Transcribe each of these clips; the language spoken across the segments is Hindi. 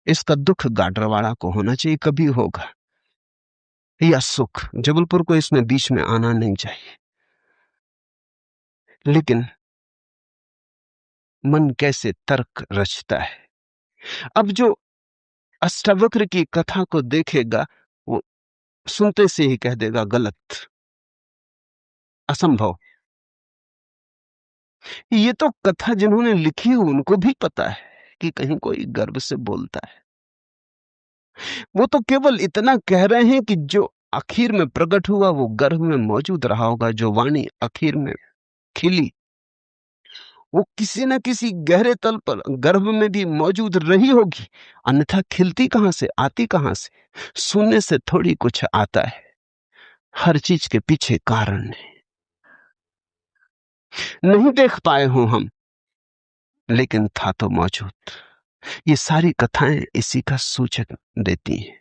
इसका दुख गाडरवाड़ा को होना चाहिए, कभी होगा, या सुख, जबलपुर को इसमें बीच में आना नहीं चाहिए। लेकिन मन कैसे तर्क रचता है। अब जो अष्टावक्र की कथा को देखेगा वो सुनते से ही कह देगा गलत, असंभव। ये तो कथा जिन्होंने लिखी है उनको भी पता है कि कहीं कोई गर्व से बोलता है। वो तो केवल इतना कह रहे हैं कि जो आखिर में प्रकट हुआ वो गर्भ में मौजूद रहा होगा। जो वाणी आखिर में खिली वो किसी न किसी गहरे तल पर गर्भ में भी मौजूद रही होगी, अन्यथा खिलती कहां से, आती कहां से? सुनने से थोड़ी कुछ आता है, हर चीज के पीछे कारण है। नहीं देख पाए हो हम, लेकिन था तो मौजूद। ये सारी कथाएं इसी का सूचक देती हैं।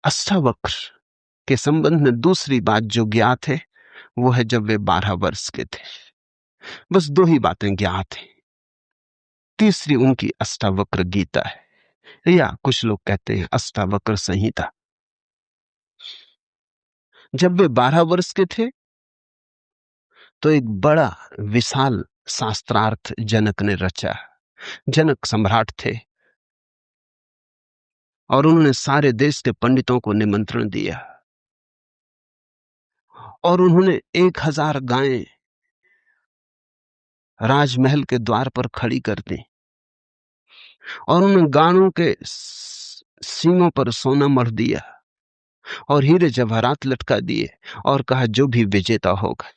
अष्टावक्र के संबंध में दूसरी बात जो ज्ञात है वो है जब वे 12 वर्ष के थे। बस दो ही बातें ज्ञात हैं। तीसरी उनकी अष्टावक्र गीता है, या कुछ लोग कहते हैं अष्टावक्र संहिता। जब वे 12 वर्ष के थे तो एक बड़ा विशाल शास्त्रार्थ जनक ने रचा। जनक सम्राट थे और उन्होंने सारे देश के पंडितों को निमंत्रण दिया और उन्होंने 1000 गायें राजमहल के द्वार पर खड़ी कर दी और उन्होंने गायों के सींगों पर सोना मढ़ दिया और हीरे जवाहरात लटका दिए और कहा जो भी विजेता होगा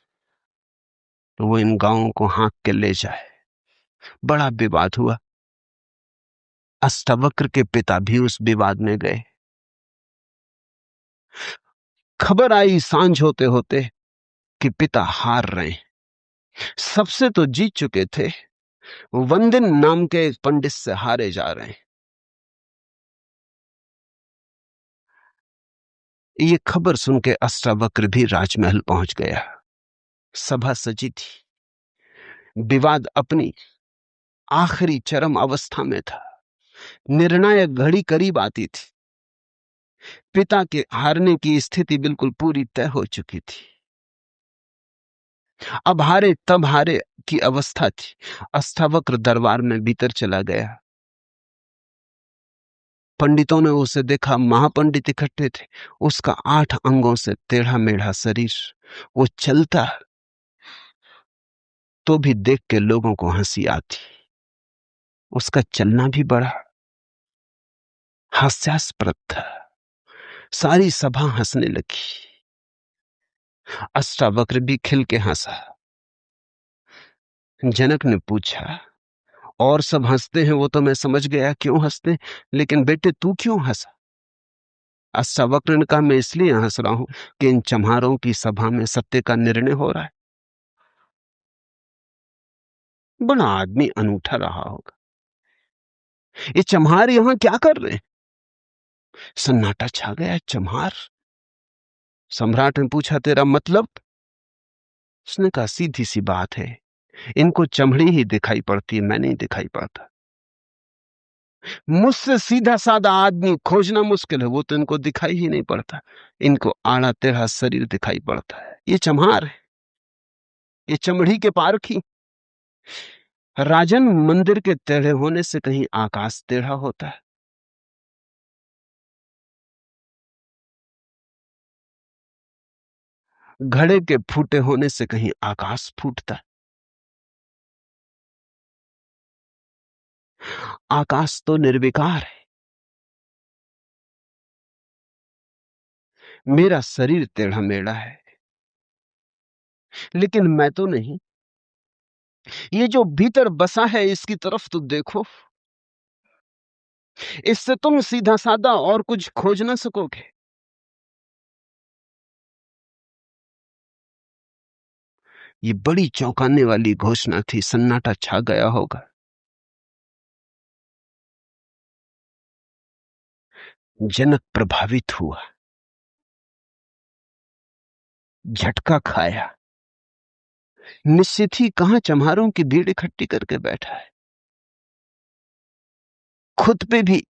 तो वो इन गायों को हाँक के ले जाए। बड़ा विवाद हुआ। अष्टावक्र के पिता भी उस विवाद में गए। खबर आई सांझ होते होते कि पिता हार रहे हैं। सबसे तो जीत चुके थे, वंदिन नाम के एक पंडित से हारे जा रहे हैं। ये खबर सुन के अष्टावक्र भी राजमहल पहुंच गया। सभा सजी थी, विवाद अपनी आखिरी चरम अवस्था में था, निर्णायक घड़ी करीब आती थी। पिता के हारने की स्थिति बिल्कुल पूरी तय हो चुकी थी। अब हारे तब हारे की अवस्था थी। अष्टावक्र दरबार में भीतर चला गया। पंडितों ने उसे देखा, महापंडित इकट्ठे थे। उसका 8 अंगों से टेढ़ा मेढ़ा शरीर, वो चलता तो भी देख के लोगों को हंसी आती। उसका चलना भी बड़ा हास्यास्पद था। सारी सभा हंसने लगी। अष्टावक्र भी खिल के हंसा। जनक ने पूछा, और सब हंसते हैं वो तो मैं समझ गया क्यों हंसते, लेकिन बेटे तू क्यों हंसा? अष्टावक्र ने कहा, मैं इसलिए हंस रहा हूं कि इन चम्हारों की सभा में सत्य का निर्णय हो रहा है। बड़ा आदमी अनूठा रहा होगा। ये चम्हार यहां क्या कर रहे हैं? सन्नाटा छा गया। चम्हार? सम्राट ने पूछा, तेरा मतलब? उसने कहा, सीधी सी बात है, इनको चमड़ी ही दिखाई पड़ती है, मैं नहीं दिखाई पड़ता। मुझसे सीधा साधा आदमी खोजना मुश्किल है, वो तो इनको दिखाई ही नहीं पड़ता। इनको आड़ा टेढ़ा शरीर दिखाई पड़ता है। ये चम्हार है, ये चमड़ी के पारखी। राजन, मंदिर के टेढ़े होने से कहीं आकाश टेढ़ा होता है? घड़े के फूटे होने से कहीं आकाश फूटता है? आकाश तो निर्विकार है। मेरा शरीर टेढ़ा मेढ़ा है, लेकिन मैं तो नहीं। ये जो भीतर बसा है इसकी तरफ तो देखो। इससे तुम सीधा साधा और कुछ खोज ना सकोगे। ये बड़ी चौंकाने वाली घोषणा थी। सन्नाटा छा गया होगा। जनक प्रभावित हुआ, झटका खाया। निश्चित ही कहां चम्हारों की भीड़ इकट्ठी करके बैठा है। खुद पे भी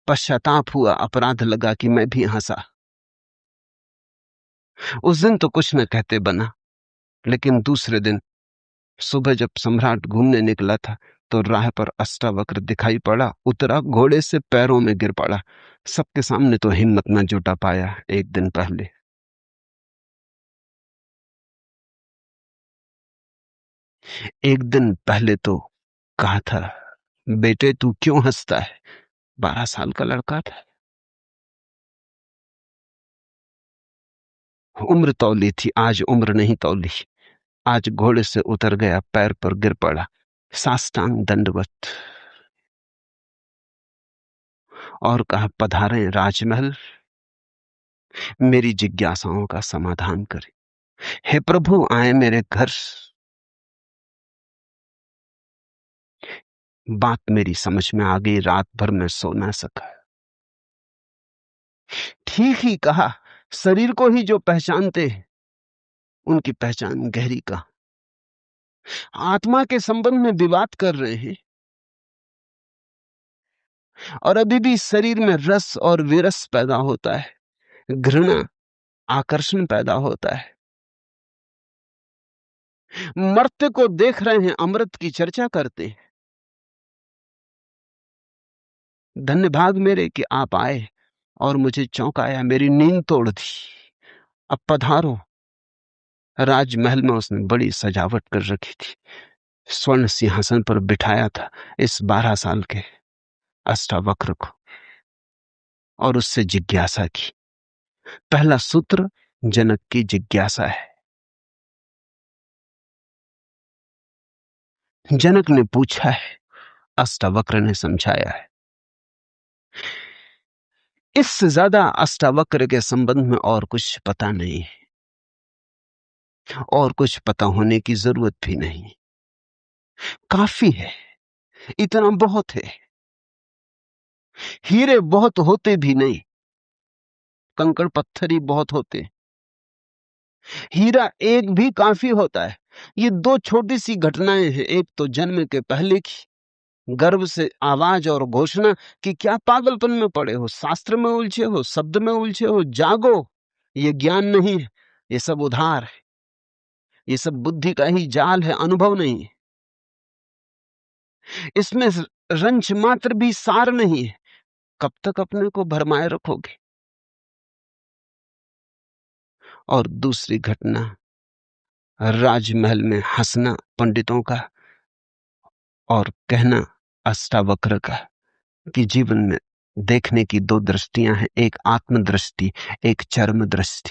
पश्चाताप हुआ, अपराध लगा कि मैं भी हंसा। उस दिन तो कुछ न कहते बना, लेकिन दूसरे दिन सुबह जब सम्राट घूमने निकला था तो राह पर अष्टावक्र दिखाई पड़ा, उतरा घोड़े से, पैरों में गिर पड़ा। सबके सामने तो हिम्मत न जुटा पाया। एक दिन पहले तो कहा था, बेटे तू क्यों हंसता है? 12 साल का लड़का था। उम्र तौली थी, आज उम्र नहीं तौली। आज घोड़े से उतर गया, पैर पर गिर पड़ा, साष्टांग दंडवत, और कहा, पधारे राजमहल, मेरी जिज्ञासाओं का समाधान करें। हे प्रभु, आए मेरे घर। बात मेरी समझ में आ गई, रात भर मैं सो ना सका। ठीक ही कहा, शरीर को ही जो पहचानते हैं उनकी पहचान गहरी का। आत्मा के संबंध में विवाद कर रहे हैं, और अभी भी शरीर में रस और विरस पैदा होता है, घृणा, आकर्षण पैदा होता है। मर्त्य को देख रहे हैं, अमृत की चर्चा करते हैं। धन्य भाग मेरे कि आप आए और मुझे चौंकाया, मेरी नींद तोड़ दी। अब पधारो। राजमहल में उसने बड़ी सजावट कर रखी थी, स्वर्ण सिंहासन पर बिठाया था इस 12 साल के अष्टावक्र को, और उससे जिज्ञासा की। पहला सूत्र जनक की जिज्ञासा है। जनक ने पूछा है, अष्टावक्र ने समझाया है। इससे ज्यादा अष्टावक्र के संबंध में और कुछ पता नहीं है, और कुछ पता होने की जरूरत भी नहीं। काफी है, इतना बहुत है। हीरे बहुत होते भी नहीं, कंकड़ पत्थर ही बहुत होते। हीरा एक भी काफी होता है। ये दो छोटी सी घटनाएं हैं। एक तो जन्म के पहले की, गर्भ से आवाज और घोषणा कि क्या पागलपन में पड़े हो, शास्त्र में उलझे हो, शब्द में उलझे हो, जागो। ये ज्ञान नहीं है, ये सब उधार है, ये सब बुद्धि का ही जाल है, अनुभव नहीं है। इसमें रंच मात्र भी सार नहीं है। कब तक अपने को भरमाए रखोगे? और दूसरी घटना, राजमहल में हंसना पंडितों का और कहना अष्टावक्र का कि जीवन में देखने की दो दृष्टियां हैं, एक आत्म दृष्टि, एक चर्म दृष्टि।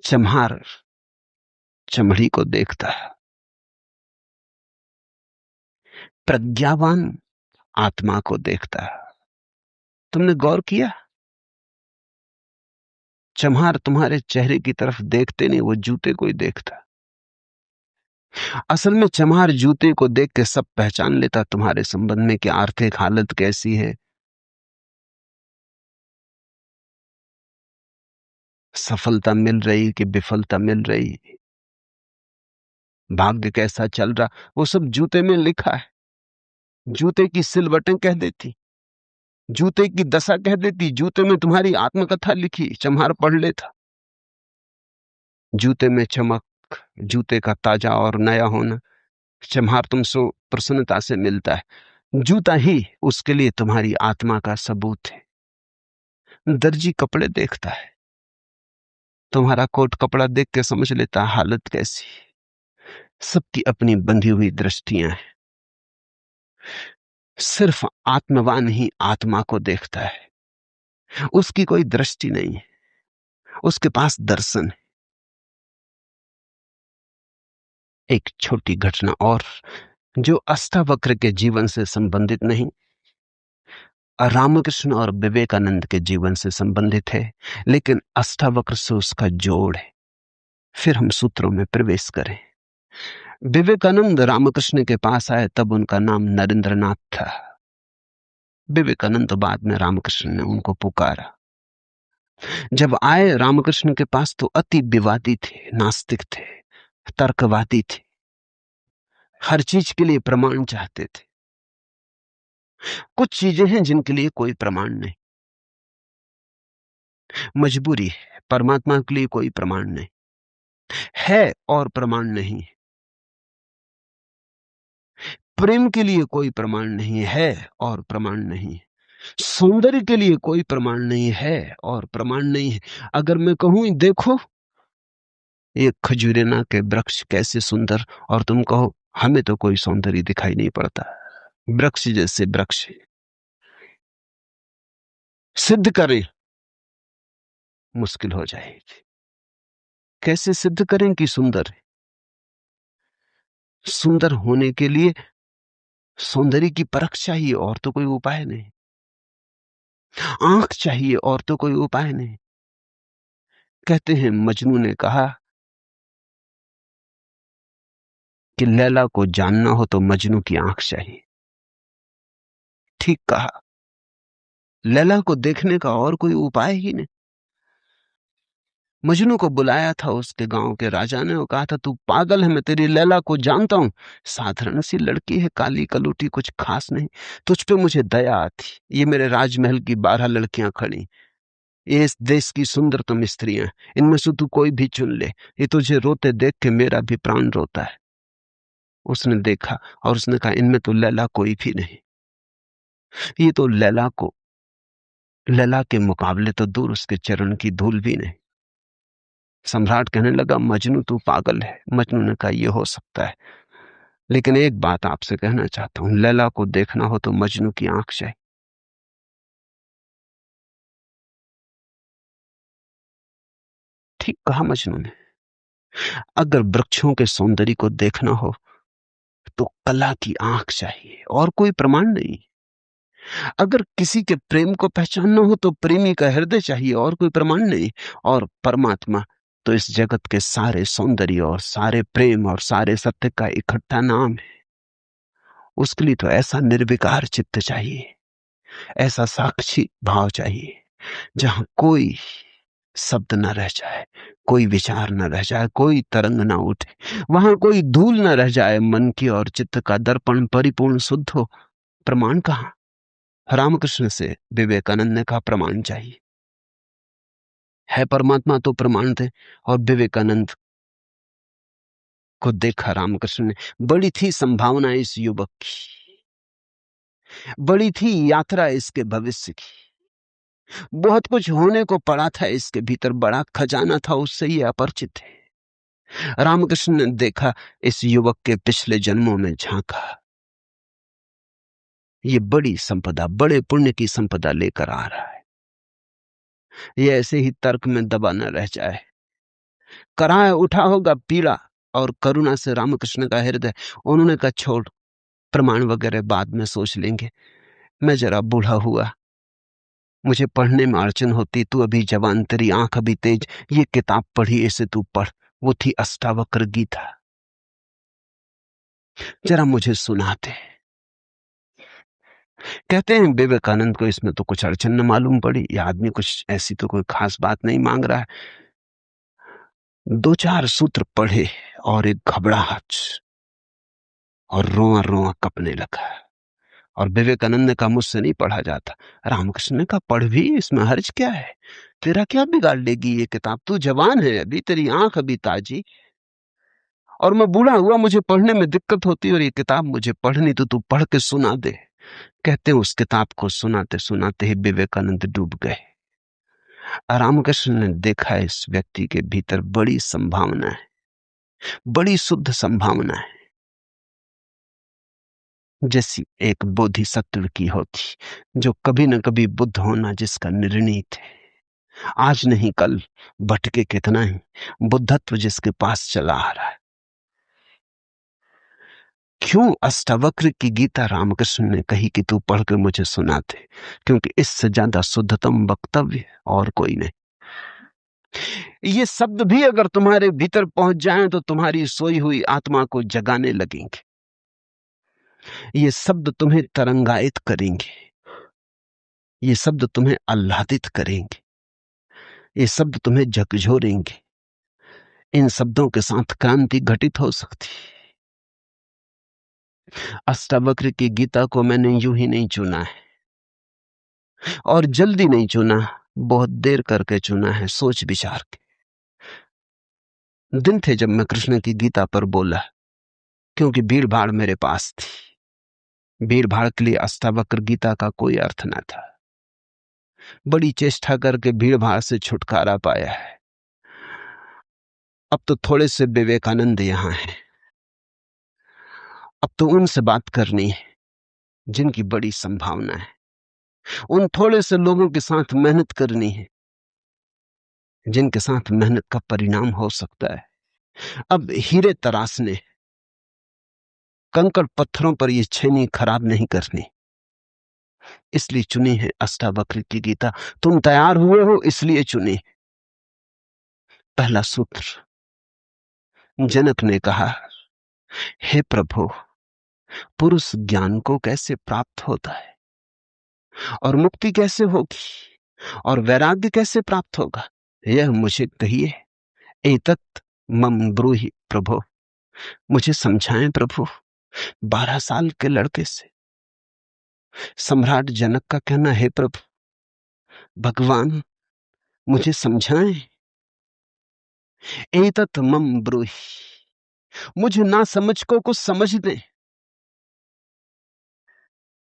चम्हार चमड़ी को देखता है, प्रज्ञावान आत्मा को देखता है। तुमने गौर किया? चम्हार तुम्हारे चेहरे की तरफ देखते नहीं, वो जूते को ही देखता। असल में चम्हार जूते को देख के सब पहचान लेता तुम्हारे संबंध में कि आर्थिक हालत कैसी है, सफलता मिल रही कि विफलता मिल रही, भाग्य कैसा चल रहा, वो सब जूते में लिखा है। जूते की सिलवटें कह देती, जूते की दशा कह देती, जूते में तुम्हारी आत्मकथा लिखी, चम्हार पढ़ लेता। जूते में चमक, जूते का ताजा और नया होना, चम्हार तुमसे प्रसन्नता से मिलता है। जूता ही उसके लिए तुम्हारी आत्मा का सबूत है। दर्जी कपड़े देखता है, तुम्हारा कोट कपड़ा देख के समझ लेता है हालत कैसी। सबकी अपनी बंधी हुई दृष्टियां हैं। सिर्फ आत्मवान ही आत्मा को देखता है। उसकी कोई दृष्टि नहीं है, उसके पास दर्शन है। एक छोटी घटना और, जो अष्टावक्र के जीवन से संबंधित नहीं, रामकृष्ण और विवेकानंद के जीवन से संबंधित है, लेकिन अष्टावक्र से उसका जोड़ है। फिर हम सूत्रों में प्रवेश करें। विवेकानंद रामकृष्ण के पास आए तब उनका नाम नरेंद्रनाथ था। विवेकानंद बाद में रामकृष्ण ने उनको पुकारा। जब आए रामकृष्ण के पास तो अति विवादी थे, नास्तिक थे, तर्कवादी थे, हर चीज के लिए प्रमाण चाहते थे। कुछ चीजें हैं जिनके लिए कोई प्रमाण नहीं, मजबूरी है। परमात्मा के लिए कोई प्रमाण नहीं है और प्रमाण नहीं है। प्रेम के लिए कोई प्रमाण नहीं है और प्रमाण नहीं है। सौंदर्य के लिए कोई प्रमाण नहीं है और प्रमाण नहीं है। अगर मैं कहूं देखो ये खजूरेना के वृक्ष कैसे सुंदर, और तुम कहो हमें तो कोई सौंदर्य दिखाई नहीं पड़ता, वृक्ष जैसे वृक्ष है। सिद्ध करें मुश्किल हो जाएगी। कैसे सिद्ध करें कि सुंदर है? सुंदर होने के लिए सौंदर्य की परख चाहिए और तो कोई उपाय नहीं। आंख चाहिए और तो कोई उपाय नहीं। कहते हैं मजनू ने कहा कि लैला को जानना हो तो मजनू की आंख चाहिए। ठीक कहा। लैला को देखने का और कोई उपाय ही नहीं। मजनू को बुलाया था उसके गांव के राजा ने और कहा था तू पागल है, मैं तेरी लैला को जानता हूं, साधारण सी लड़की है, काली कलूटी, कुछ खास नहीं, तुझ पे मुझे दया आती। ये मेरे राजमहल की 12 लड़कियां खड़ी, ये इस देश की सुंदरतम स्त्रियां, इनमें से तू कोई भी चुन ले, ये तुझे रोते देख के मेरा भी प्राण रोता है। उसने देखा और उसने कहा इनमें तो लैला कोई भी नहीं, ये तो लैला के मुकाबले तो दूर, उसके चरण की धूल भी नहीं। सम्राट कहने लगा मजनू तू पागल है। मजनू ने कहा यह हो सकता है, लेकिन एक बात आपसे कहना चाहता हूं, लैला को देखना हो तो मजनू की आंख चाहिए। ठीक कहा मजनू ने। अगर वृक्षों के सौंदर्य को देखना हो तो कला की आंख चाहिए और कोई प्रमाण नहीं। अगर किसी के प्रेम को पहचानना हो तो प्रेमी का हृदय चाहिए और कोई प्रमाण नहीं। और परमात्मा तो इस जगत के सारे सौंदर्य और सारे प्रेम और सारे सत्य का इकट्ठा नाम है। उसके लिए तो ऐसा निर्विकार चित्त चाहिए, ऐसा साक्षी भाव चाहिए जहां कोई शब्द न रह जाए, कोई विचार न रह जाए, कोई तरंग ना उठे, वहां कोई धूल न रह जाए, मन की और चित्त का दर्पण परिपूर्ण शुद्ध हो। प्रमाण कहां? रामकृष्ण से विवेकानंद ने कहा प्रमाण चाहिए। है परमात्मा तो प्रमाण थे। और विवेकानंद को देखा रामकृष्ण ने। बड़ी थी संभावना इस युवक की, बड़ी थी यात्रा इसके भविष्य की, बहुत कुछ होने को पड़ा था इसके भीतर, बड़ा खजाना था उससे ये अपरिचित है। रामकृष्ण ने देखा, इस युवक के पिछले जन्मों में झांका, ये बड़ी संपदा, बड़े पुण्य की संपदा लेकर आ रहा है। ये ऐसे ही तर्क में दबा न रह जाए। कराए उठा होगा पीड़ा और करुणा से रामकृष्ण का हृदय। उन्होंने कहा छोड़, प्रमाण वगैरह बाद में सोच लेंगे, मैं जरा बूढ़ा हुआ, मुझे पढ़ने में अड़चन होती, तू अभी जवान, तेरी आंख अभी तेज, ये किताब पढ़ी, इसे तू पढ़। वो थी अष्टावक्र गीता, जरा मुझे सुनाते। कहते हैं विवेकानंद को इसमें तो कुछ अड़चन न मालूम पड़ी, ये आदमी कुछ ऐसी तो कोई खास बात नहीं मांग रहा है। 2-4 सूत्र पढ़े और एक घबराहट और रोआ रोआ कपने लगा। और विवेकानंद ने कहा मुझसे नहीं पढ़ा जाता। रामकृष्ण ने कहा पढ़ भी, इसमें हर्ज क्या है, तेरा क्या बिगाड़ लेगी ये किताब, तू जवान है अभी, तेरी आंख अभी ताजी, और मैं बूढ़ा हुआ, मुझे पढ़ने में दिक्कत होती, और ये किताब मुझे पढ़नी तो तू पढ़ के सुना दे। कहते हैं उस किताब को सुनाते सुनाते ही विवेकानंद डूब गए। रामकृष्ण ने देखा इस व्यक्ति के भीतर बड़ी संभावना है, बड़ी शुद्ध संभावना है, जैसी एक बोधिसत्व की होती, जो कभी न कभी बुद्ध होना जिसका निर्णीत है, आज नहीं कल, भटके कितना ही, बुद्धत्व जिसके पास चला आ रहा है। क्यों अष्टावक्र की गीता रामकृष्ण ने कही कि तू पढ़ के मुझे सुना दे? क्योंकि इससे ज्यादा शुद्धतम वक्तव्य और कोई नहीं। ये शब्द भी अगर तुम्हारे भीतर पहुंच जाएं तो तुम्हारी सोई हुई आत्मा को जगाने लगेंगे। ये शब्द तुम्हें तरंगायित करेंगे, ये शब्द तुम्हें आह्लादित करेंगे, ये शब्द तुम्हें झकझोरेंगे। इन शब्दों के साथ क्रांति घटित हो सकती। अष्टावक्र की गीता को मैंने यूं ही नहीं चुना है, और जल्दी नहीं चुना, बहुत देर करके चुना है, सोच विचार के। दिन थे जब मैं कृष्ण की गीता पर बोला, क्योंकि भीड़ भाड़ मेरे पास थी। भीड़ भाड़ के लिए अष्टावक्र गीता का कोई अर्थ न था। बड़ी चेष्टा करके भीड़ भाड़ से छुटकारा पाया है। अब तो थोड़े से विवेकानंद यहां हैं। अब तो उनसे बात करनी है जिनकी बड़ी संभावना है। उन थोड़े से लोगों के साथ मेहनत करनी है जिनके साथ मेहनत का परिणाम हो सकता है। अब हीरे तराशने, कंकड़ पत्थरों पर ये छेनी खराब नहीं करनी, इसलिए चुनी है अष्टावक्र की गीता। तुम तैयार हुए हो इसलिए चुनी। पहला सूत्र, जनक ने कहा, हे प्रभु, पुरुष ज्ञान को कैसे प्राप्त होता है, और मुक्ति कैसे होगी, और वैराग्य कैसे प्राप्त होगा, यह मुझे कहिए। एतत् मम ब्रूहि प्रभु, मुझे समझाएं प्रभु। 12 साल के लड़के से सम्राट जनक का कहना, हे प्रभु, भगवान मुझे समझाएं। एतत् मम ब्रूहि, मुझे ना समझ को कुछ समझ दें,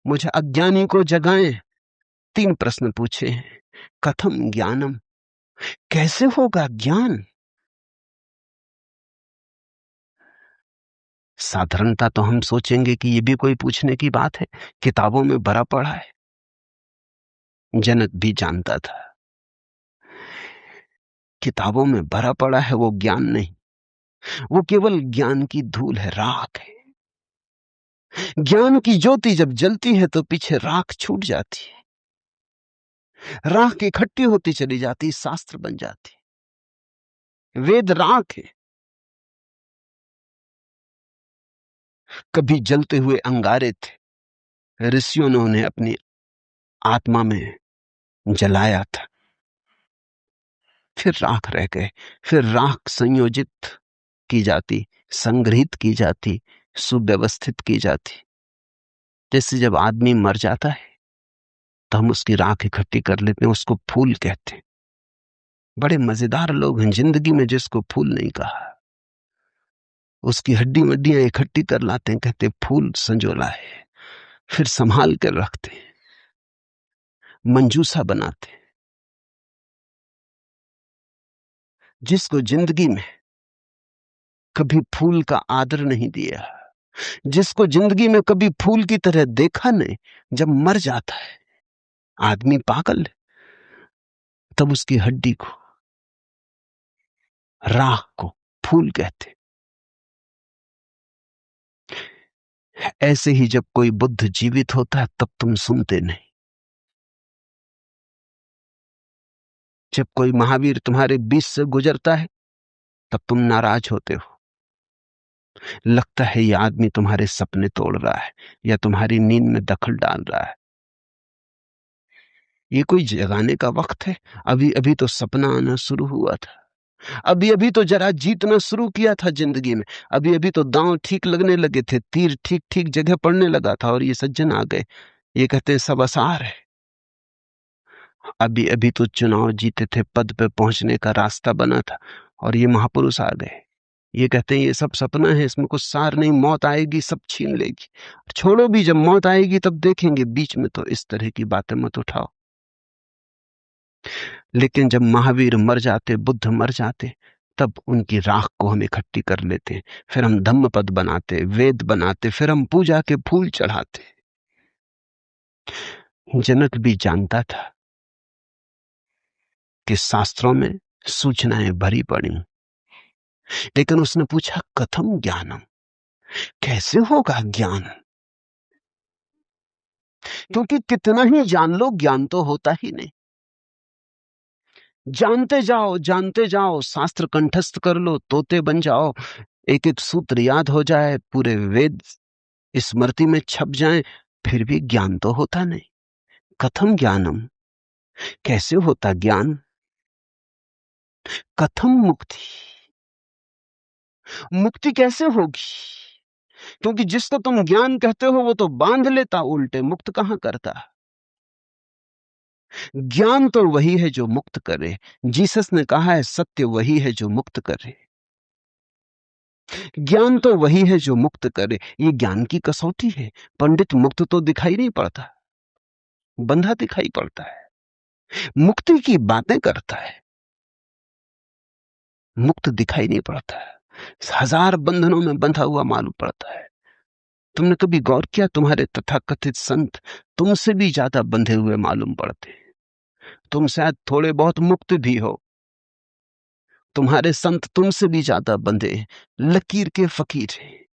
मुझे अज्ञानी को जगाएं। 3 प्रश्न पूछे हैं। कथम ज्ञानम, कैसे होगा ज्ञान। साधारणता तो हम सोचेंगे कि ये भी कोई पूछने की बात है, किताबों में भरा पड़ा है। जनक भी जानता था, किताबों में भरा पड़ा है वो ज्ञान नहीं, वो केवल ज्ञान की धूल है, राख है। ज्ञान की ज्योति जब जलती है तो पीछे राख छूट जाती है, राख इकट्ठी होती चली जाती, शास्त्र बन जाती। वेद राख है। कभी जलते हुए अंगारे थे, ऋषियों ने उन्हें अपनी आत्मा में जलाया था, फिर राख रह गए। फिर राख संयोजित की जाती, संग्रहित की जाती, सुव्यवस्थित की जाती। जैसे जब आदमी मर जाता है तो हम उसकी राख इकट्ठी कर लेते हैं, उसको फूल कहते हैं। बड़े मजेदार लोग हैं जिंदगी में जिसको फूल नहीं कहा। उसकी हड्डी वड्डियां इकट्ठी कर लाते हैं, कहते फूल संजोला है, फिर संभाल कर रखते हैं, मंजूसा बनाते हैं। जिसको जिंदगी में कभी फूल का आदर नहीं दिया, जिसको जिंदगी में कभी फूल की तरह देखा नहीं, जब मर जाता है आदमी पागल है, तब उसकी हड्डी को, राख को फूल कहते। ऐसे ही जब कोई बुद्ध जीवित होता है तब तुम सुनते नहीं। जब कोई महावीर तुम्हारे बीच से गुजरता है तब तुम नाराज होते हो। लगता है ये आदमी तुम्हारे सपने तोड़ रहा है या तुम्हारी नींद में दखल डाल रहा है। ये कोई जगाने का वक्त है? अभी अभी तो सपना आना शुरू हुआ था, अभी अभी तो जरा जीतना शुरू किया था जिंदगी में, अभी अभी तो दांव ठीक लगने लगे थे, तीर ठीक ठीक जगह पड़ने लगा था, और ये सज्जन आ गए, ये कहते हैं सब आसार है। अभी अभी तो चुनाव जीते थे, पद पे पहुंचने का रास्ता बना था, और ये महापुरुष आ गए, ये कहते हैं ये सब सपना है, इसमें कुछ सार नहीं, मौत आएगी सब छीन लेगी। छोड़ो भी, जब मौत आएगी तब देखेंगे, बीच में तो इस तरह की बातें मत उठाओ। लेकिन जब महावीर मर जाते, बुद्ध मर जाते, तब उनकी राख को हम इकट्ठी कर लेते, फिर हम धम्म पद बनाते, वेद बनाते, फिर हम पूजा के फूल चढ़ाते। जनक भी जानता था कि शास्त्रों में सूचनाएं भरी पड़ी, लेकिन उसने पूछा कथम ज्ञानम, कैसे होगा ज्ञान। क्योंकि कितना ही जान लो ज्ञान तो होता ही नहीं। जानते जाओ, शास्त्र कंठस्थ कर लो, तोते बन जाओ, एक एक सूत्र याद हो जाए, पूरे वेद स्मृति में छप जाएं, फिर भी ज्ञान तो होता नहीं। कथम ज्ञानम, कैसे होता ज्ञान। कथम मुक्ति, मुक्ति कैसे होगी। क्योंकि जिसको तुम ज्ञान कहते हो वो तो बांध लेता उल्टे, मुक्त कहां करता। ज्ञान तो वही है जो मुक्त करे। जीसस ने कहा है सत्य वही है जो मुक्त करे। ज्ञान तो वही है जो मुक्त करे। ये ज्ञान की कसौटी है। पंडित मुक्त तो दिखाई नहीं पड़ता, बंधा दिखाई पड़ता है। मुक्ति की बातें करता है, मुक्त दिखाई नहीं पड़ता है। हजार बंधनों में बंधा हुआ मालूम पड़ता है। तुमने कभी गौर किया, तुम्हारे तथाकथित संत तुमसे भी ज्यादा बंधे हुए मालूम पड़ते हैं। तुम शायद थोड़े बहुत मुक्त भी हो, तुम्हारे संत तुमसे भी ज्यादा बंधे हैं, लकीर के फकीर हैं।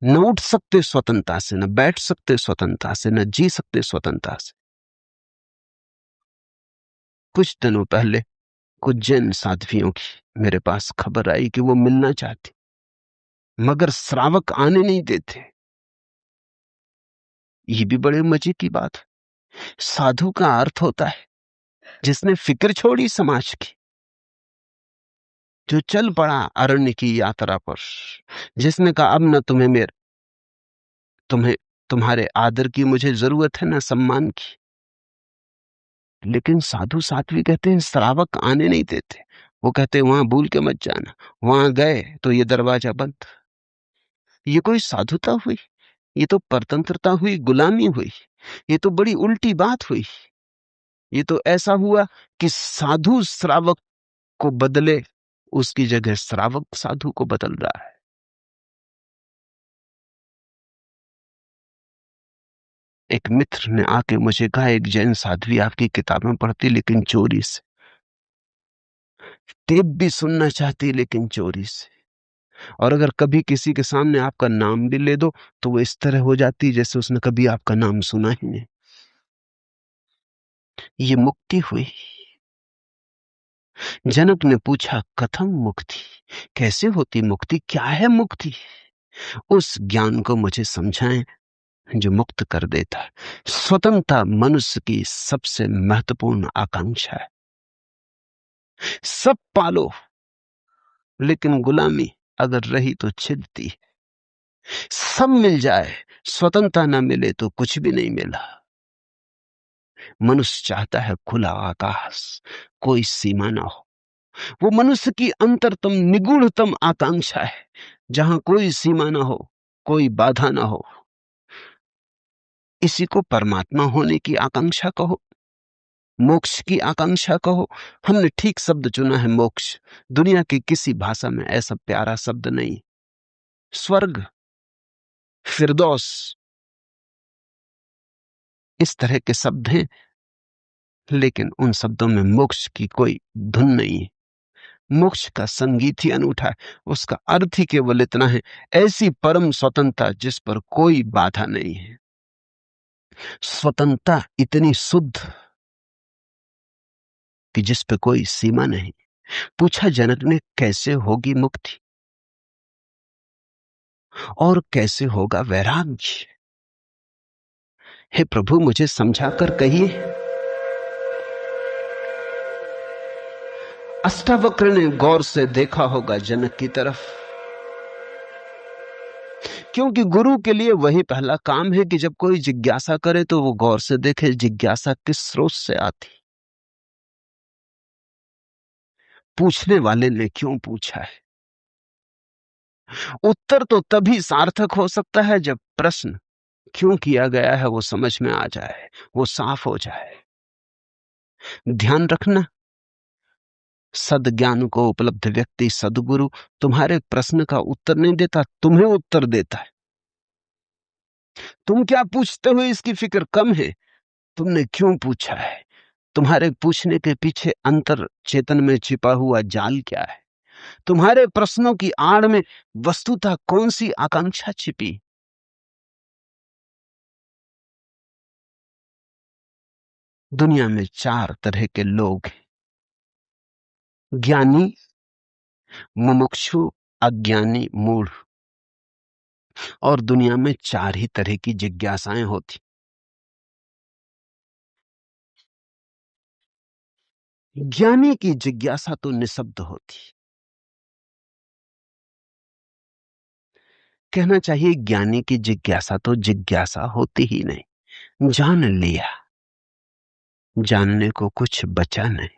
न उठ सकते स्वतंत्रता से, न बैठ सकते स्वतंत्रता से, न जी सकते स्वतंत्रता से। कुछ दिनों पहले कुछ जैन साध्वियों की मेरे पास खबर आई कि वो मिलना चाहती, मगर श्रावक आने नहीं देते। ये भी बड़े मजे की बात है। साधु का अर्थ होता है जिसने फिक्र छोड़ी समाज की, जो चल पड़ा अरण्य की यात्रा पर, जिसने कहा अब न तुम्हें तुम्हारे आदर की मुझे जरूरत है, ना सम्मान की। लेकिन साधु साध्वी कहते हैं श्रावक आने नहीं देते। वो कहते हैं वहां भूल के मत जाना, वहां गए तो ये दरवाजा बंद। ये कोई साधुता हुई? ये तो परतंत्रता हुई, गुलामी हुई। ये तो बड़ी उल्टी बात हुई। ये तो ऐसा हुआ कि साधु श्रावक को बदले, उसकी जगह श्रावक साधु को बदल रहा है। एक मित्र ने आके मुझे कहा, एक जैन साध्वी आपकी किताबें पढ़ती लेकिन चोरी से, टेप भी सुनना चाहती लेकिन चोरी से, और अगर कभी किसी के सामने आपका नाम भी ले दो तो वो इस तरह हो जाती जैसे उसने कभी आपका नाम सुना ही नहीं। ये मुक्ति हुई। जनक ने पूछा कथम मुक्ति, कैसे होती मुक्ति, क्या है मुक्ति? उस ज्ञान को मुझे समझाएं जो मुक्त कर देता है। स्वतंत्रता मनुष्य की सबसे महत्वपूर्ण आकांक्षा है। सब पालो, लेकिन गुलामी अगर रही तो छिदती। सब मिल जाए, स्वतंत्रता ना मिले तो कुछ भी नहीं मिला। मनुष्य चाहता है खुला आकाश, कोई सीमा ना हो। वो मनुष्य की अंतरतम निगूढ़तम आकांक्षा है, जहां कोई सीमा ना हो, कोई बाधा ना हो। इसी को परमात्मा होने की आकांक्षा कहो, मोक्ष की आकांक्षा कहो। हमने ठीक शब्द चुना है, मोक्ष। दुनिया की किसी भाषा में ऐसा प्यारा शब्द नहीं। स्वर्ग, फिरदौस, इस तरह के शब्द हैं, लेकिन उन शब्दों में मोक्ष की कोई धुन नहीं है। मोक्ष का संगीत ही अनूठा है। उसका अर्थ ही केवल इतना है, ऐसी परम स्वतंत्रता जिस पर कोई बाधा नहीं है। स्वतंत्रता इतनी शुद्ध कि जिस पे कोई सीमा नहीं। पूछा जनक ने कैसे होगी मुक्ति और कैसे होगा वैराग्य? हे प्रभु मुझे समझाकर कहिए। अष्टावक्र ने गौर से देखा होगा जनक की तरफ, क्योंकि गुरु के लिए वही पहला काम है कि जब कोई जिज्ञासा करे तो वो गौर से देखे जिज्ञासा किस स्रोत से आती, पूछने वाले ने क्यों पूछा है। उत्तर तो तभी सार्थक हो सकता है जब प्रश्न क्यों किया गया है वो समझ में आ जाए, वो साफ हो जाए। ध्यान रखना, सद्ज्ञान को उपलब्ध व्यक्ति सद्गुरु तुम्हारे प्रश्न का उत्तर नहीं देता, तुम्हें उत्तर देता है। तुम क्या पूछते हो इसकी फिक्र कम है, तुमने क्यों पूछा है, तुम्हारे पूछने के पीछे अंतर चेतन में छिपा हुआ जाल क्या है, तुम्हारे प्रश्नों की आड़ में वस्तुतः कौन सी आकांक्षा छिपी। दुनिया में चार तरह के लोग हैं, ज्ञानी, मुमुक्षु, अज्ञानी, मूढ़। और दुनिया में चार ही तरह की जिज्ञासाएं होती। ज्ञानी की जिज्ञासा तो निशब्द होती, कहना चाहिए ज्ञानी की जिज्ञासा तो जिज्ञासा होती ही नहीं, जान लिया। जानने को कुछ बचा नहीं।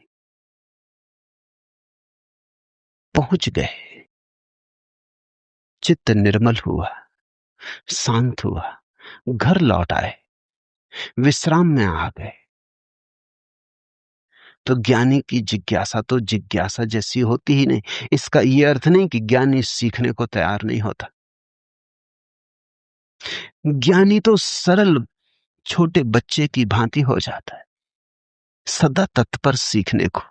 पहुंच गए, चित्त निर्मल हुआ, शांत हुआ, घर लौट आए, विश्राम में आ गए। तो ज्ञानी की जिज्ञासा तो जिज्ञासा जैसी होती ही नहीं। इसका यह अर्थ नहीं कि ज्ञानी सीखने को तैयार नहीं होता। ज्ञानी तो सरल छोटे बच्चे की भांति हो जाता है, सदा तत्पर सीखने को।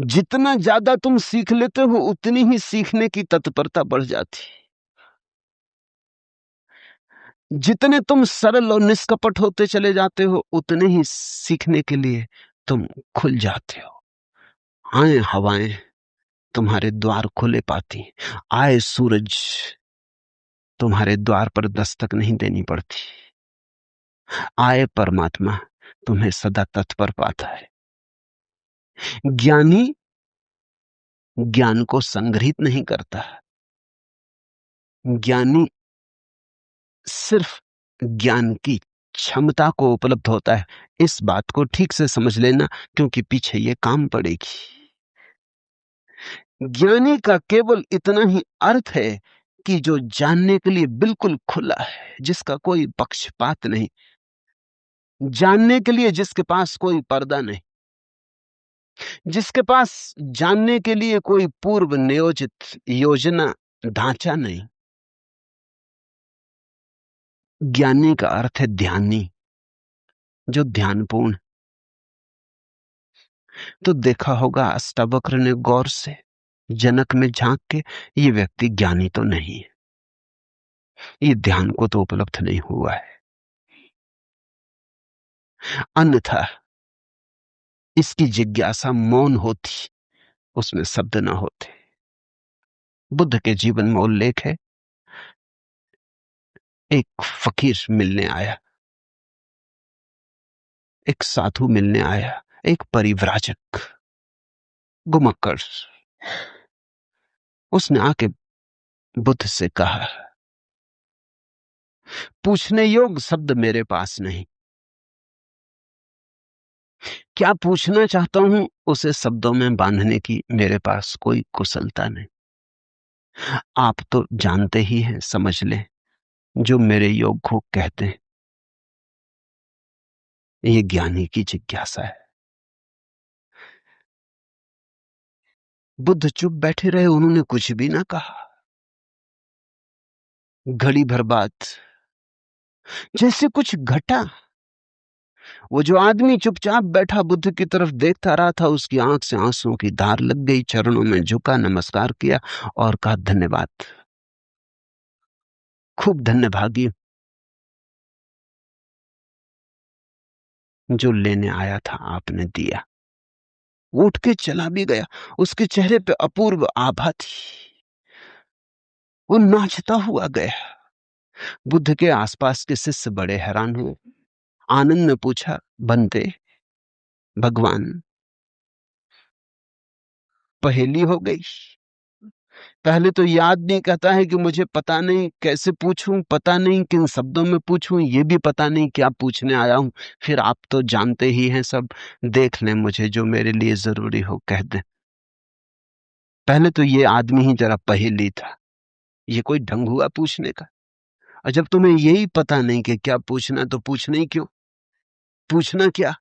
जितना ज्यादा तुम सीख लेते हो उतनी ही सीखने की तत्परता बढ़ जाती। जितने तुम सरल और निष्कपट होते चले जाते हो उतने ही सीखने के लिए तुम खुल जाते हो। आए हवाएं तुम्हारे द्वार खुले पाती, आए सूरज तुम्हारे द्वार पर दस्तक नहीं देनी पड़ती, आए परमात्मा तुम्हें सदा तत्पर पाता है। ज्ञानी ज्ञान को संग्रहित नहीं करता, ज्ञानी सिर्फ ज्ञान की क्षमता को उपलब्ध होता है। इस बात को ठीक से समझ लेना, क्योंकि पीछे ये काम पड़ेगी। ज्ञानी का केवल इतना ही अर्थ है कि जो जानने के लिए बिल्कुल खुला है, जिसका कोई पक्षपात नहीं, जानने के लिए जिसके पास कोई पर्दा नहीं, जिसके पास जानने के लिए कोई पूर्व नियोजित योजना ढांचा नहीं। ज्ञानी का अर्थ है ध्यानी, जो ध्यानपूर्ण। तो देखा होगा अष्टावक्र ने गौर से जनक में झांक के, ये व्यक्ति ज्ञानी तो नहीं है, ये ध्यान को तो उपलब्ध नहीं हुआ है, अन्यथा इसकी जिज्ञासा मौन होती, उसमें शब्द ना होते। बुद्ध के जीवन में उल्लेख है, एक फकीर मिलने आया, एक साधु मिलने आया, एक परिव्राजक घुमक्कड़। उसने आके बुद्ध से कहा, पूछने योग्य शब्द मेरे पास नहीं, क्या पूछना चाहता हूं उसे शब्दों में बांधने की मेरे पास कोई कुशलता नहीं। आप तो जानते ही हैं, समझ लें, जो मेरे योग को कहते हैं, ये ज्ञानी की जिज्ञासा है। बुद्ध चुप बैठे रहे, उन्होंने कुछ भी ना कहा। घड़ी भर बाद जैसे कुछ घटा। वो जो आदमी चुपचाप बैठा बुद्ध की तरफ देखता रहा था, उसकी आंख से आंसुओं की धार लग गई, चरणों में झुका, नमस्कार किया और कहा, धन्यवाद, खूब धन्यभागी, जो लेने आया था आपने दिया। वो उठ के चला भी गया। उसके चेहरे पे अपूर्व आभा थी, वो नाचता हुआ गया। बुद्ध के आसपास के शिष्य बड़े हैरान हुए, आनंद ने पूछा, बनते भगवान, पहेली हो गई। पहले तो याद नहीं, कहता है कि मुझे पता नहीं कैसे पूछूं, पता नहीं किन शब्दों में पूछूं, ये भी पता नहीं क्या पूछने आया हूं। फिर आप तो जानते ही हैं सब, देख लें, मुझे जो मेरे लिए जरूरी हो कह दें। पहले तो ये आदमी ही जरा पहेली था, ये कोई ढंग हुआ पूछने का? और जब तुम्हें यही पता नहीं कि क्या पूछना, तो पूछना ही क्यों? पूछना क्या,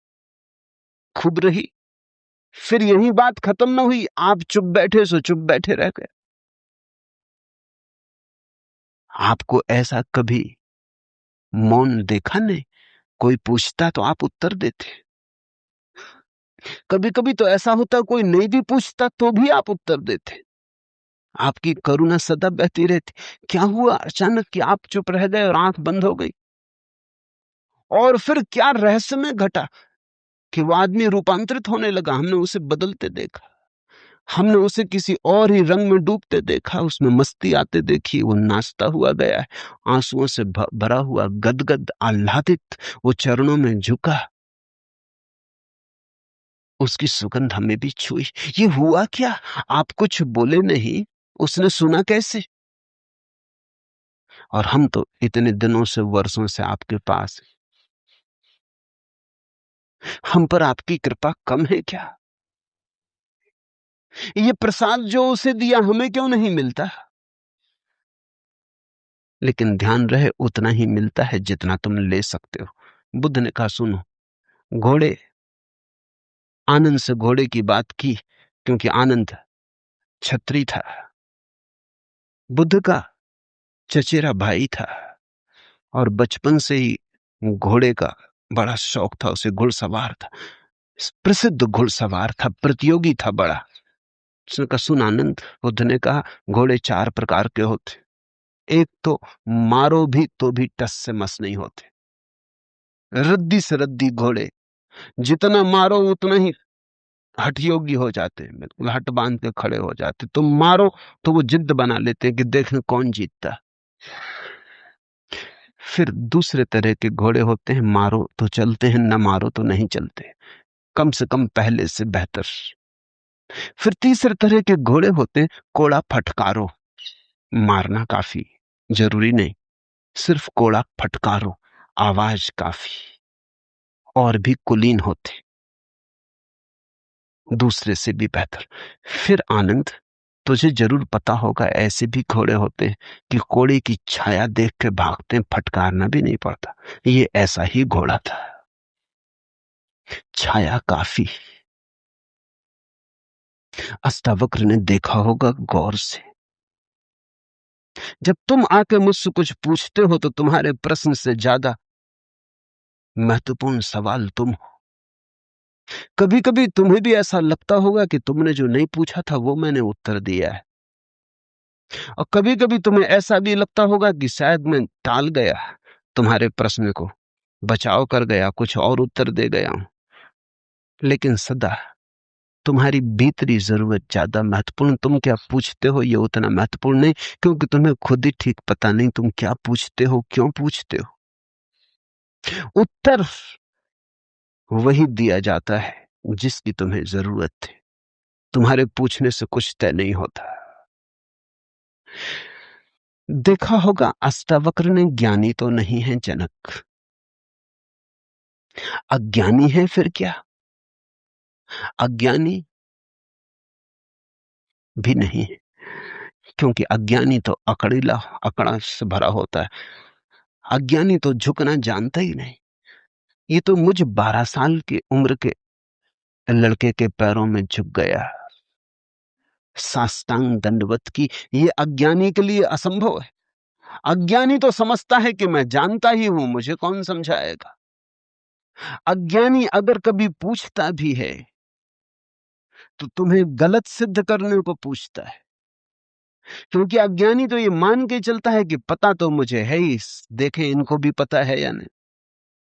खूब रही। फिर यही बात खत्म ना हुई, आप चुप बैठे सो चुप बैठे रह गए। आपको ऐसा कभी मौन देखा नहीं? कोई पूछता तो आप उत्तर देते। कभी कभी तो ऐसा होता, कोई नहीं भी पूछता तो भी आप उत्तर देते। आपकी करुणा सदा बहती रहती। क्या हुआ अचानक कि आप चुप रह गए और आंख बंद हो गई? और फिर क्या रहस्यमय घटा कि वो आदमी रूपांतरित होने लगा। हमने उसे बदलते देखा, हमने उसे किसी और ही रंग में डूबते देखा, उसमें मस्ती आते देखी। वो नाचता हुआ गया है, आंसुओं से भरा हुआ, गदगद आह्लादित, वो चरणों में झुका, उसकी सुगंध हमें भी छुई। ये हुआ क्या? आप कुछ बोले नहीं, उसने सुना कैसे? और हम तो इतने दिनों से, वर्षों से आपके पास हैं। हम पर आपकी कृपा कम है क्या? ये प्रसाद जो उसे दिया हमें क्यों नहीं मिलता? लेकिन ध्यान रहे उतना ही मिलता है जितना तुम ले सकते हो। बुद्ध ने कहा, सुनो, घोड़े, आनंद से घोड़े की बात की क्योंकि आनंद छत्री था, बुद्ध का चचेरा भाई था, और बचपन से ही घोड़े का बड़ा शौक था, उसे घुड़सवार था, प्रसिद्ध घुड़सवार था, प्रतियोगी था बड़ा। उसने कहा, सुन आनंद, बुद्ध ने कहा, घोड़े चार प्रकार के होते। एक तो मारो भी तो भी टस से मस नहीं होते, रद्दी से रद्दी घोड़े, जितना मारो उतना ही हठ योगी हो जाते हैं, बिल्कुल हट बांध के खड़े हो जाते। तुम मारो तो वो जिद बना लेते हैं कि देखें कौन जीतता। फिर दूसरे तरह के घोड़े होते हैं, मारो तो चलते हैं, न मारो तो नहीं चलते, कम से कम पहले से बेहतर। फिर तीसरे तरह के घोड़े होते हैं, कोड़ा फटकारो, मारना काफी जरूरी नहीं, सिर्फ कोड़ा फटकारो, आवाज काफी। और भी कुलीन होते, दूसरे से भी बेहतर। फिर आनंद, तुझे जरूर पता होगा, ऐसे भी घोड़े होते हैं कि कोड़े की छाया देख के भागते हैं, फटकारना भी नहीं पड़ता। ये ऐसा ही घोड़ा था, छाया काफी। अष्टावक्र ने देखा होगा गौर से, जब तुम आके मुझसे कुछ पूछते हो तो तुम्हारे प्रश्न से ज्यादा महत्वपूर्ण सवाल तुम हो। कभी कभी तुम्हें भी ऐसा लगता होगा कि तुमने जो नहीं पूछा था वो मैंने उत्तर दिया है, और कभी कभी तुम्हें ऐसा भी लगता होगा कि शायद मैं टाल गया तुम्हारे प्रश्न को, बचाव कर गया, कुछ और उत्तर दे गया हूं। लेकिन सदा तुम्हारी भीतरी जरूरत ज्यादा महत्वपूर्ण। तुम क्या पूछते हो ये उतना महत्वपूर्ण नहीं, क्योंकि तुम्हें खुद ही ठीक पता नहीं तुम क्या पूछते हो, क्यों पूछते हो। उत्तर वही दिया जाता है जिसकी तुम्हें जरूरत है, तुम्हारे पूछने से कुछ तय नहीं होता। देखा होगा, अष्टावक्र ने ज्ञानी तो नहीं है जनक, अज्ञानी है फिर क्या? अज्ञानी भी नहीं है, क्योंकि अज्ञानी तो अकड़ीला, अकड़ा से भरा होता है। अज्ञानी तो झुकना जानता ही नहीं। ये तो मुझ 12 साल की उम्र के लड़के के पैरों में झुक गया, साष्टांग दंडवत की। ये अज्ञानी के लिए असंभव है। अज्ञानी तो समझता है कि मैं जानता ही हूं, मुझे कौन समझाएगा। अज्ञानी अगर कभी पूछता भी है तो तुम्हें गलत सिद्ध करने को पूछता है, क्योंकि अज्ञानी तो ये मान के चलता है कि पता तो मुझे है ही, देखें इनको भी पता है या नहीं।